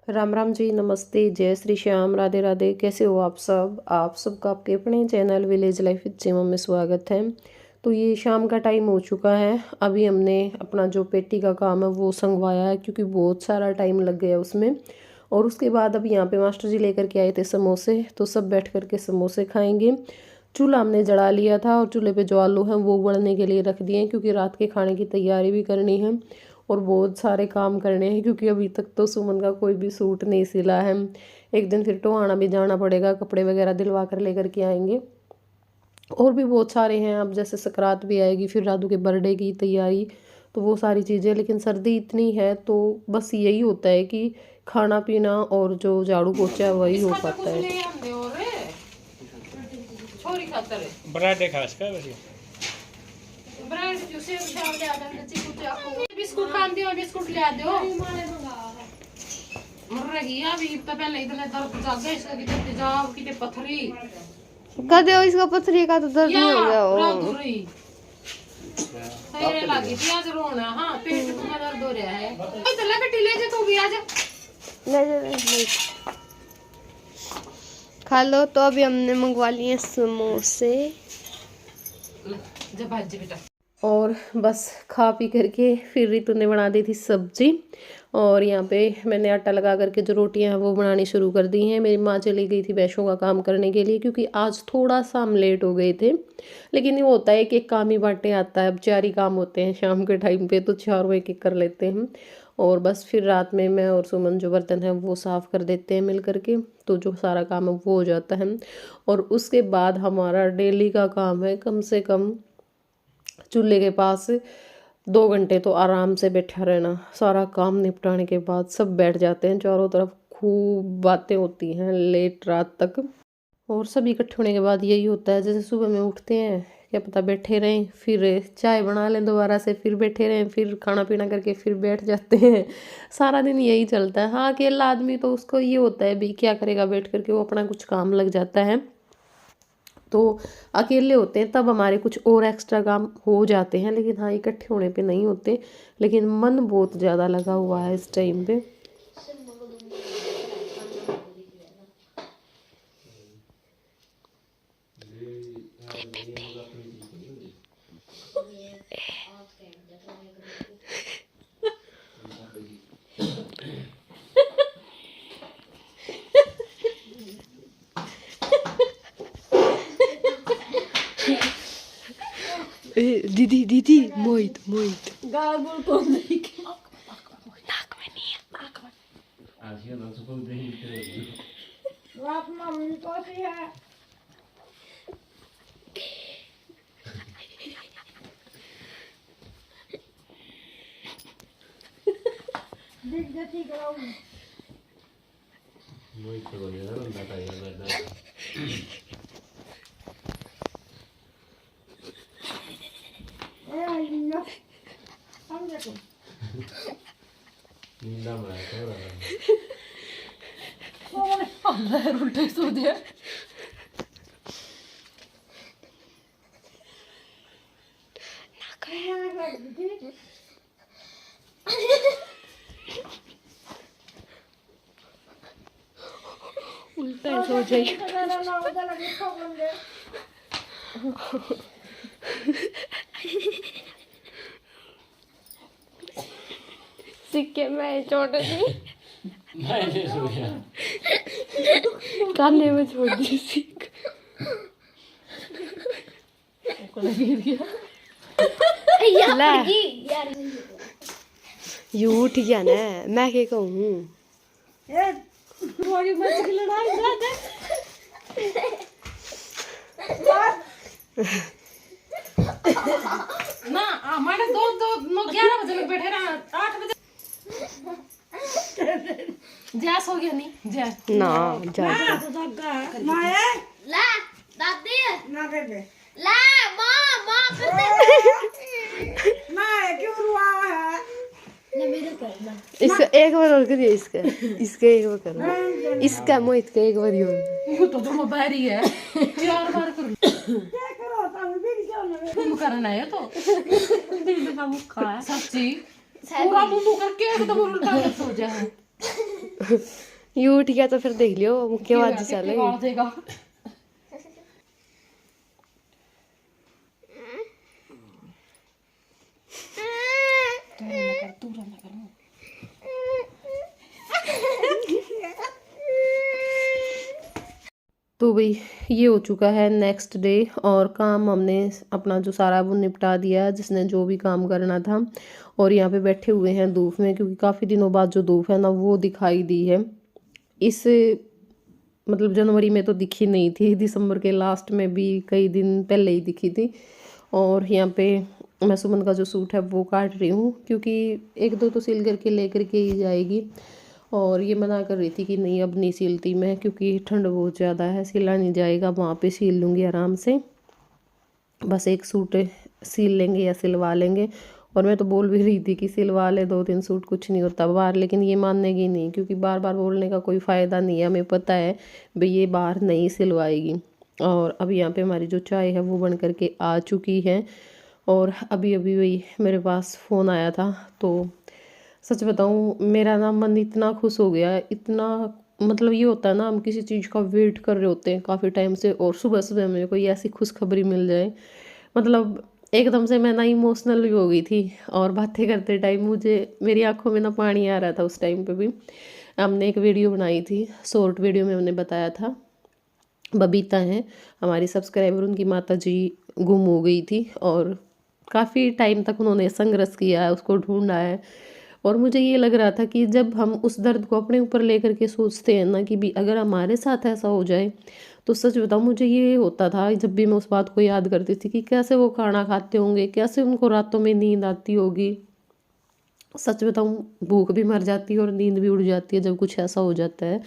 राम राम जी, नमस्ते, जय श्री श्याम, राधे राधे। कैसे हो आप सब? आप सबका आपके अपने चैनल विलेज लाइफ विद सीमा में स्वागत है। तो ये शाम का टाइम हो चुका है। अभी हमने अपना जो पेटी का काम है वो संगवाया है, क्योंकि बहुत सारा टाइम लग गया उसमें। और उसके बाद अभी यहाँ पे मास्टर जी लेकर के आए थे समोसे, तो सब बैठ कर के समोसे खाएंगे। चूल्हा हमने जला लिया था और चूल्हे पे जो आलू हैं वो उबलने के लिए रख दिए हैं, क्योंकि रात के खाने की तैयारी भी करनी है और बहुत सारे काम करने हैं, क्योंकि अभी तक तो सुमन का कोई भी सूट नहीं सिला है। एक दिन फिर टोहाना भी जाना पड़ेगा, कपड़े वगैरह दिलवा कर लेकर के आएंगे। और भी बहुत सारे हैं, अब जैसे सकरात भी आएगी, फिर राधू के बर्थडे की तैयारी, तो वो सारी चीज़ें। लेकिन सर्दी इतनी है तो बस यही होता है कि खाना पीना और जो झाड़ू पोछा है वही हो पाता है। बराडे खास कर वैसे ब्रेड जूसे उठा ले आदा कुछ आपको बिस्कुट खान दियो, बिस्कुट ले आ दो। मर रही है अभी तो पहले इतने दर्द जाग गए, इसका कितने तेजाब कितने पथरी कदे हो इसका पथरी का तो दर्द नहीं हो गया हो। सही लगी थी आज रोना। हाँ पेट में दर्द हो रहा है। तो ले बेटी ले जा तू भी आज। ले खा लो। तो अभी हमने मंगवा लिए समोसे। जब भाजी बेटा। और बस खा पी करके फिर रितु ने बना दी थी सब्जी। और यहाँ पे मैंने आटा लगा करके जो रोटियां हैं वो बनानी शुरू कर दी हैं। मेरी माँ चली गई थी भैंसों का काम करने के लिए, क्योंकि आज थोड़ा सा हम लेट हो गए थे। लेकिन ये होता है कि एक काम ही बांटे आता है। अब 4 ही काम होते हैं शाम के टाइम पे, तो चारों एक एक कर लेते हैं। और बस फिर रात में मैं और सुमन जो बर्तन हैं वो साफ़ कर देते हैं मिल करके, तो जो सारा काम है वो हो जाता है। और उसके बाद हमारा डेली का काम है कम से कम चूल्हे के पास 2 घंटे तो आराम से बैठा रहना। सारा काम निपटाने के बाद सब बैठ जाते हैं, चारों तरफ खूब बातें होती हैं लेट रात तक। और सब इकट्ठे होने के बाद यही होता है, जैसे सुबह में उठते हैं क्या पता बैठे रहें, फिर चाय बना लें दोबारा से, फिर बैठे रहें, फिर खाना पीना करके फिर बैठ जाते हैं। सारा दिन यही चलता है। हाँ, अकेला आदमी तो उसको ये होता है भी क्या करेगा बैठ करके, वो अपना कुछ काम लग जाता है। तो अकेले होते हैं तब हमारे कुछ और एक्स्ट्रा काम हो जाते हैं, लेकिन हाँ इकट्ठे होने पे नहीं होते। लेकिन मन बहुत ज़्यादा लगा हुआ है इस टाइम पे। दीदी दीदी मोहित मोहित गागुल को नहीं नाक में नहीं है, नाक में। आप मम्मी को सी है देख जैसी कराऊं मोहित को बोले ना बेटा ये बेटा ए आइया हम देखो नींदा में तो रहा कौन अंदर उल्टे सो दिया। नाक में उल्टा सो जाए। सिक्के में छोड़ दी, मैंने सोया काने में छोड़ दी सिक्के। ये उठ गया ना, मैं क्या कहूँ। थोड़ी मच की लड़ाई ना हमारे दो 11 बजे लोग बैठे रहा 8 बजे जैस हो गया नहीं जैस ना जा ला दादी ना बेबे ला मां क्यों रुआ है ना मेरे करना इसका एक बार और करिए। इसका एक बार करना, इसका मोहित का एक बार और। वो तो तुम बाहरी है 4 बार कर तुम करना है तो दिल का मुक्का है सच्ची पूरा मुंह करके एकदम उल्टा कर सो जा ये उठ गया तो फिर देख लियो मुक्केबाजी चलेगी। देगा तो भाई ये हो चुका है नेक्स्ट डे, और काम हमने अपना जो सारा वो निपटा दिया जिसने जो भी काम करना था। और यहाँ पे बैठे हुए हैं धूप में, क्योंकि काफ़ी दिनों बाद जो धूप है ना वो दिखाई दी है। इस मतलब जनवरी में तो दिखी नहीं थी, दिसंबर के लास्ट में भी कई दिन पहले ही दिखी थी। और यहाँ पे मैं सुमन का जो सूट है वो काट रही हूँ, क्योंकि एक दो तो सिल करके लेकर के ही जाएगी। और ये मना कर रही थी कि नहीं अब नहीं सिलती मैं, क्योंकि ठंड बहुत ज़्यादा है, सिला नहीं जाएगा, वहाँ पे सिल लूँगी आराम से, बस एक सूट सिल लेंगे या सिलवा लेंगे। और मैं तो बोल भी रही थी कि सिलवा ले 2-3 सूट, कुछ नहीं होता बाहर, लेकिन ये मानेगी नहीं, क्योंकि बार बार बोलने का कोई फ़ायदा नहीं है, हमें पता है भाई ये बाहर नहीं सिलवाएगी। और अब यहाँ पे हमारी जो चाय है वो बन करके आ चुकी है। और अभी अभी वही मेरे पास फ़ोन आया था, तो सच बताऊँ मेरा ना मन इतना खुश हो गया, इतना मतलब ये होता है ना हम किसी चीज़ का वेट कर रहे होते हैं काफ़ी टाइम से, और सुबह सुबह हमें कोई ऐसी खुशखबरी मिल जाए, मतलब एकदम से मैं ना इमोशनल भी हो गई थी। और बातें करते टाइम मुझे मेरी आंखों में ना पानी आ रहा था उस टाइम पे भी। हमने एक वीडियो बनाई थी, शॉर्ट वीडियो में हमने बताया था, बबीता हैं हमारी सब्सक्राइबर, उनकी माता जी गुम हो गई थी और काफ़ी टाइम तक उन्होंने संघर्ष किया है, उसको ढूंढा है। और मुझे ये लग रहा था कि जब हम उस दर्द को अपने ऊपर लेकर के सोचते हैं ना कि भी अगर हमारे साथ ऐसा हो जाए, तो सच बताऊँ मुझे ये होता था जब भी मैं उस बात को याद करती थी कि कैसे वो खाना खाते होंगे, कैसे उनको रातों में नींद आती होगी। सच बताऊँ भूख भी मर जाती है और नींद भी उड़ जाती है जब कुछ ऐसा हो जाता है।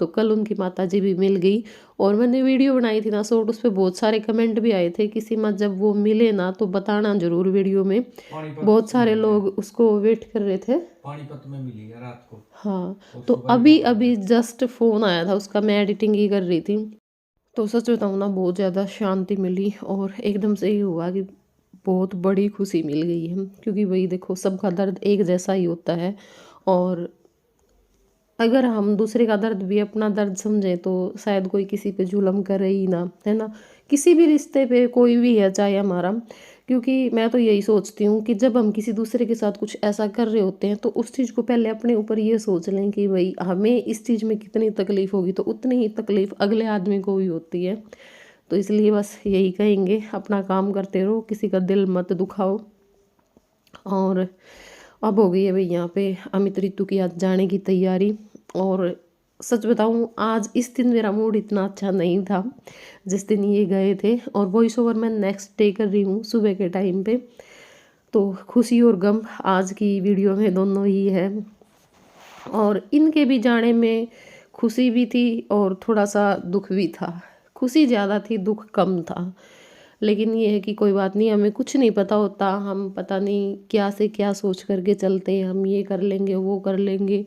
तो कल उनकी माताजी भी मिल गई, और मैंने वीडियो बनाई थी ना शॉर्ट, उस पर बहुत सारे कमेंट भी आए थे कि सीमा जब वो मिले ना तो बताना ज़रूर वीडियो में। बहुत सारे लोग उसको वेट कर रहे थे। पानीपत में मिली है रात को। हाँ, तो अभी अभी जस्ट फ़ोन आया था उसका, मैं एडिटिंग ही कर रही थी। तो सच बताऊँ ना बहुत ज़्यादा शांति मिली, और एकदम से ही हुआ कि बहुत बड़ी खुशी मिल गई है, क्योंकि वही देखो सबका दर्द एक जैसा ही होता है। और अगर हम दूसरे का दर्द भी अपना दर्द समझें तो शायद कोई किसी पे जुल्म करे ही ना, है ना, किसी भी रिश्ते पे कोई भी है चाहे हमारा। क्योंकि मैं तो यही सोचती हूँ कि जब हम किसी दूसरे के साथ कुछ ऐसा कर रहे होते हैं तो उस चीज़ को पहले अपने ऊपर ये सोच लें कि भाई हमें इस चीज़ में कितनी तकलीफ़ होगी, तो उतनी ही तकलीफ़ अगले आदमी को भी होती है। तो इसलिए बस यही कहेंगे, अपना काम करते रहो, किसी का दिल मत दुखाओ। और अब हो गई है भाई यहाँ पे अमित ऋतु की आज जाने की तैयारी। और सच बताऊँ आज इस दिन मेरा मूड इतना अच्छा नहीं था जिस दिन ये गए थे, और वॉइस ओवर मैं नेक्स्ट डे कर रही हूँ सुबह के टाइम पे। तो खुशी और गम आज की वीडियो में दोनों ही है। और इनके भी जाने में खुशी भी थी और थोड़ा सा दुख भी था, खुशी ज़्यादा थी दुख कम था। लेकिन ये है कि कोई बात नहीं, हमें कुछ नहीं पता होता, हम पता नहीं क्या से क्या सोच करके चलते हैं, हम ये कर लेंगे वो कर लेंगे,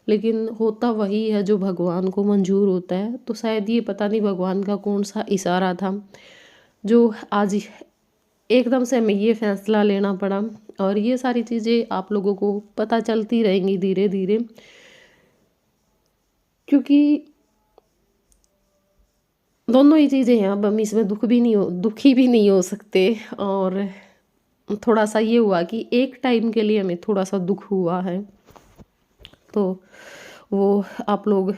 लेकिन होता वही है जो भगवान को मंजूर होता है। तो शायद ये पता नहीं भगवान का कौन सा इशारा था जो आज एकदम से हमें ये फैसला लेना पड़ा। और ये सारी चीज़ें आप लोगों को पता चलती रहेंगी धीरे धीरे, क्योंकि दोनों ही चीज़ें हैं। अब हम इसमें दुखी भी नहीं हो सकते। और थोड़ा सा ये हुआ कि एक टाइम के लिए हमें थोड़ा सा दुख हुआ है, तो वो आप लोग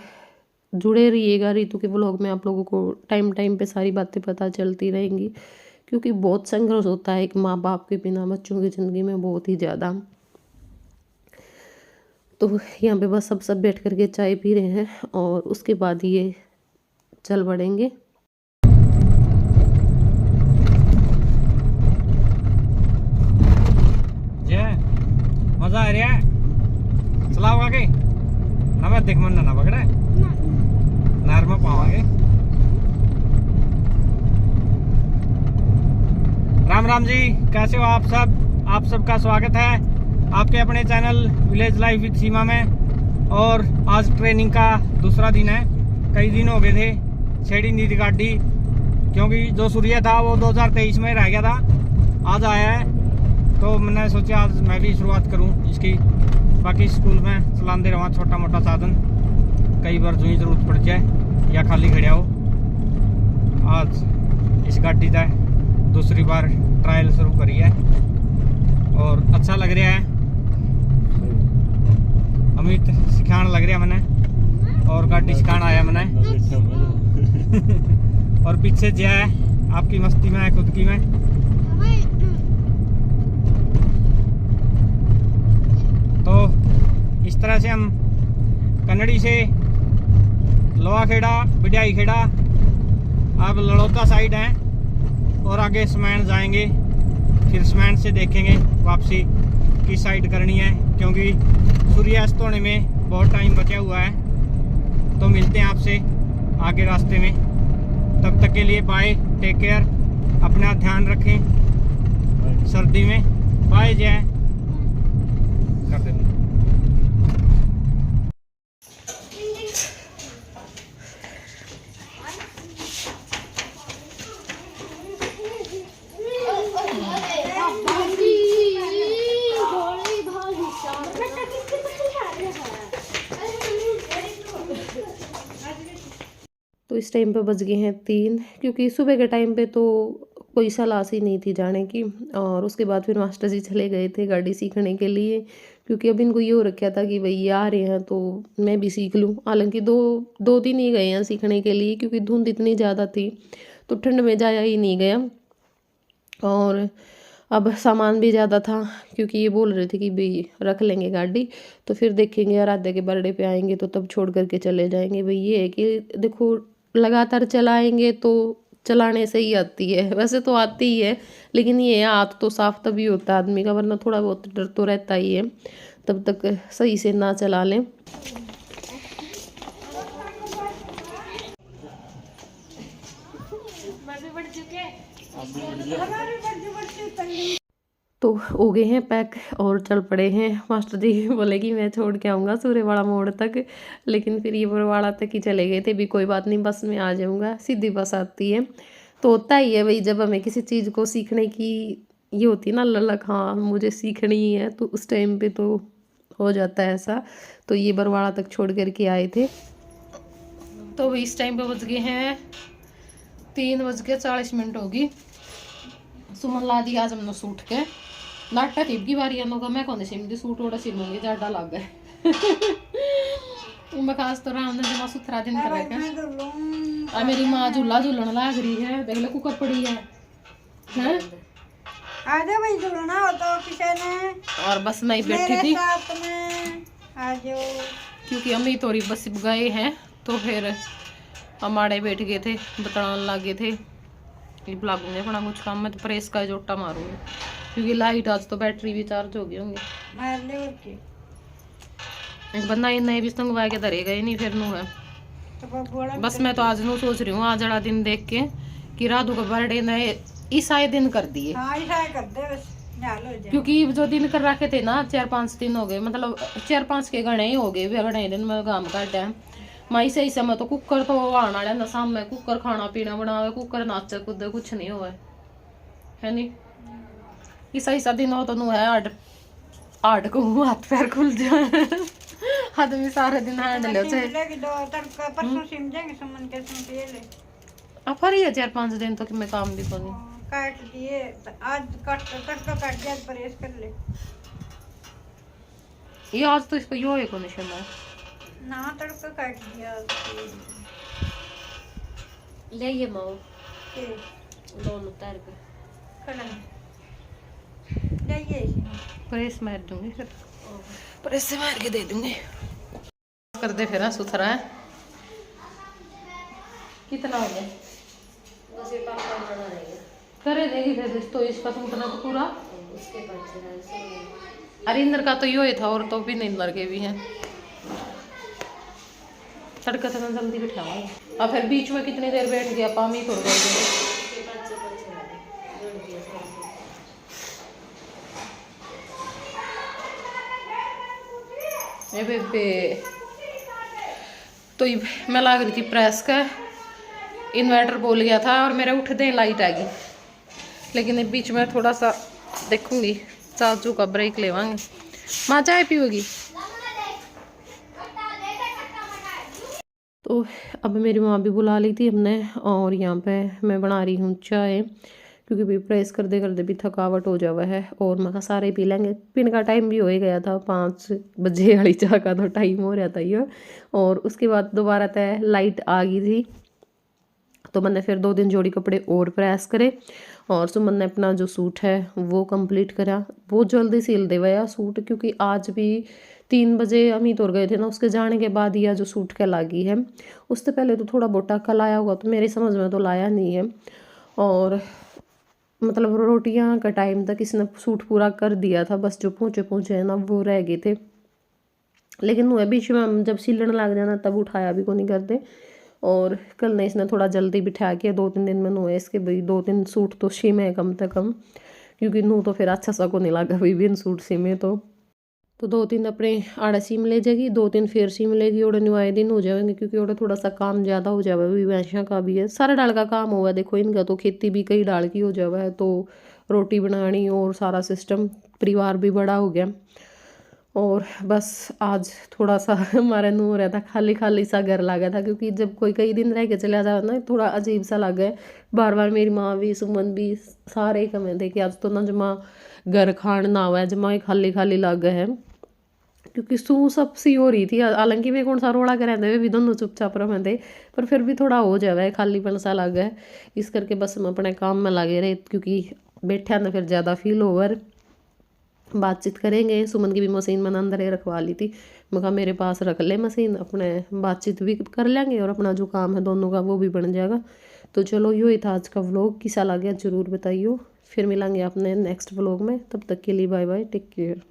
जुड़े रहिएगा ऋतु के ब्लॉग में, आप लोगों को टाइम टाइम पे सारी बातें पता चलती रहेंगी। क्योंकि बहुत संघर्ष होता है एक माँ बाप के बिना बच्चों की ज़िंदगी में, बहुत ही ज़्यादा। तो यहाँ पे बस सब बैठ करके चाय पी रहे हैं और उसके बाद ये चल पड़ेंगे। मजा आ रहा है, चलाओ आगे ना, मैं देख मन ना पकड़े नहर में पावांगे। राम राम जी, कैसे हो आप सब? आप सबका स्वागत है आपके अपने चैनल विलेज लाइफ विद सीमा में। और आज ट्रेनिंग का दूसरा दिन है। कई दिन हो गए थे छेड़ी नींद गाड़ी, क्योंकि जो सूर्य था वो 2023 में रह गया था, आज आया है। तो मैंने सोचा आज मैं भी शुरुआत करूं इसकी। बाकी स्कूल में चलाते रहा छोटा मोटा साधन, कई बार जो ही जरूरत पड़ जाए या खाली खड़िया हो। आज इस गाड़ी का दूसरी बार ट्रायल शुरू करी है और अच्छा लग रहा है। अमित सिखाने लग रहा मैंने और गाड़ी सिखाने आया मैंने और पीछे जो है आपकी मस्ती में है, खुद की में। तो इस तरह से हम कन्नड़ी से लोहा खेड़ा, बिडियाई खेड़ा, अब लड़ौता साइड हैं और आगे स्मैन जाएंगे, फिर स्मैन से देखेंगे वापसी किस साइड करनी है, क्योंकि सूर्यास्त होने में बहुत टाइम बचा हुआ है। तो मिलते हैं आपसे आगे रास्ते में, तब तक के लिए बाय, टेक केयर, अपना ध्यान रखें सर्दी में। बाय जय कर देना। तो इस टाइम पे बज गए हैं 3, क्योंकि सुबह के टाइम पे तो कोई सलाह ही नहीं थी जाने की। और उसके बाद फिर मास्टर जी चले गए थे गाड़ी सीखने के लिए, क्योंकि अब इनको ये हो रखा था कि भाई ये आ रहे हैं तो मैं भी सीख लूँ। हालांकि दो दिन ही गए हैं सीखने के लिए, क्योंकि धुंध इतनी ज़्यादा थी तो ठंड में जाया ही नहीं गया। और अब सामान भी ज़्यादा था, क्योंकि ये बोल रहे थे कि भाई रख लेंगे गाड़ी तो फिर देखेंगे, आराध्या के बर्थडे पे आएंगे तो तब छोड़ करके चले जाएंगे। भाई ये है कि देखो लगातार चलाएंगे तो चलाने से ही आती है, वैसे तो आती ही है, लेकिन ये हाथ तो साफ तभी होता है आदमी का, वरना थोड़ा बहुत डर तो रहता ही है तब तक सही से ना चला लें। तो हो गए हैं पैक और चल पड़े हैं। मास्टर जी बोले कि मैं छोड़ के आऊँगा सूर्यवाड़ा मोड़ तक, लेकिन फिर ये बरवाड़ा तक ही चले गए थे। भी कोई बात नहीं, बस में आ जाऊँगा, सीधी बस आती है। तो होता ही है भाई, जब हमें किसी चीज़ को सीखने की ये होती है ना ललक, हाँ मुझे सीखनी ही है, तो उस टाइम पे तो हो जाता है ऐसा। तो ये बरवाड़ा तक छोड़ करके आए थे। तो भाई इस टाइम पे बज गए हैं 3:40 होगी। सुमन ला दी आज हमने सूट के नाटा टिप की बारी का, मैं कौन सिमती सूट ओड़ा सिलूंगी, ज्यादा लग गए मैं खास तो राम ने जमा सुथरा दिन कर रखा। मेरी माँ झूला झूलन लाग रही है, देख लो कुकर पड़ी है आजा भाई झूलना हो तो किसी ने, और बस मैं बैठी थी आजो, क्योंकि अम्मी थोड़ी बस गए हैं तो फिर हमारे बैठ गए थे, बताने लगे थे लागूंगे अपना कुछ काम में। तो प्रेस का जोटा मारूंगी, क्योंकि लाइट आज तो बैटरी भी चार्ज हो गई होंगे। एक बंदा इन नए बिस्तंग वाय के धरेगा ही नहीं फिर नू है। तो बस मैं तो आज नू सोच रही हूँ, आज वाला दिन देख के कि राधू का बर्थडे नए इस आए दिन कर दिए, क्योंकि जो दिन कर रखे थे ना 4-5 दिन हो गए, मतलब 4-5 के गणे ही हो गए, गणे दिन में काम काटा है माई सही समय। तो कुकर तो आने वाले ना सामने, कुकर खाना पीना बनावे, कुकर नाचे कूदे कुछ नहीं हुआ है नहीं। इस ऐसा दिन हो तो नू है आठ को हाथ पैर खुल जाए आदमी सारे दिन हैंडल हो चाहे है 4-5 दिन तो कि मैं काम भी करूँ काट दिए आज तड़का काट दिया, परहेज कर ले। ये आज तो इसको यो है को निशान है ना, तड़का काट दिया ले ये माओ के दोनों उतार के खड़ा ले ये प्रेस मार दूंगी, फिर प्रेस से मार के दे दूंगी कर दे फिर सुथरा है। कितना हो गया करे देगी फिर तो इसका टूटना तो पूरा उसके अरिंदर का तो यो ही था, और तो भी नहीं लड़के भी हैं। तड़का तो मैं जल्दी बिठाऊंगा। अब फिर बीच में कितनी देर बैठ गया, पामी थोड़ गए बेबे। तो मैं लाग रही थी प्रेस का, इन्वर्टर बोल गया था और मेरे उठते ही लाइट आ गई, लेकिन बीच में थोड़ा सा देखूंगी, चाचू का ब्रेक लेवांगे। माँ चाय पीओगी? तो अब मेरी माँ भी बुला ली थी हमने, और यहाँ पे मैं बना रही हूँ चाय, क्योंकि भी प्रेस करते करते भी थकावट हो जावा है। और मैं सारे पी लेंगे, पीने का टाइम भी हो ही गया था, 5 बजे वाली चाह का तो टाइम हो रहा था ये। और उसके बाद दोबारा तय लाइट आ गई थी, तो मैंने फिर 2 दिन जोड़ी कपड़े और प्रेस करे, और सुमन ने अपना जो सूट है वो कंप्लीट करा। बहुत जल्दी सिल दे हुआ सूट, क्योंकि आज भी 3 बजे अमित और गए थे ना, उसके जाने के बाद यह जो सूट का लागी है। उससे पहले तो थोड़ा बोटा का लाया होगा, तो मेरी समझ में तो लाया नहीं है। और मतलब रोटियां का टाइम तक इसने सूट पूरा कर दिया था, बस जो पहुँचे है ना वो रह गए थे। लेकिन वो बीच में हम जब सिलने लग जाना तब उठाया भी को नहीं करते। और कल ने इसने थोड़ा जल्दी बिठा के 2-3 दिन में नू इसके भाई 2-3 सूट तो सीमे है कम से कम, क्योंकि नू तो फिर अच्छा सा को नहीं लगा भाई बिन सूट सीमे। तो 2-3 अपने आड़ा सीम ले जाएगी, 2-3 फिर सीम लेगी, और न्यूआए दिन हो जाएंगे, क्योंकि और थोड़ा सा काम ज़्यादा हो जाएगा। भी भैंसा का भी है, सारा डाल का काम हुआ है, देखो इनका तो खेती भी कई डाल की हो जावा है, तो रोटी बनानी और सारा सिस्टम, परिवार भी बड़ा हो गया। और बस आज थोड़ा सा हमारा नू हो रहा था, खाली खाली सा घर लगा था, क्योंकि जब कोई कई दिन रह के चला जाओ ना थोड़ा अजीब सा लगा है। बार बार मेरी माँ भी सुमन भी सारे कमे थे कि आज तो ना जमा घर खान ना हुआ है, जमा खाली खाली लगा है, क्योंकि सू सब सी हो रही थी। हालांकि वे कौन सा रोड़ा कर रहे थे, भी दोनों चुपचाप रहे थे, पर फिर भी थोड़ा हो जावा है, खालीपन सा लगा है। इस करके बस हम अपने काम में लगे रहे, क्योंकि बैठे ना फिर ज़्यादा फील ओवर बातचीत करेंगे। सुमन की भी मशीन मैंने अंदर ही रखवा ली थी, मैं कहा मेरे पास रख ले मशीन, अपने बातचीत भी कर लेंगे और अपना जो काम है दोनों का वो भी बन जाएगा। तो चलो यो ही था आज का व्लॉग, कैसा लगा ज़रूर बताइए। फिर मिलेंगे अपने नेक्स्ट व्लॉग में, तब तक के लिए बाय बाय, टेक केयर।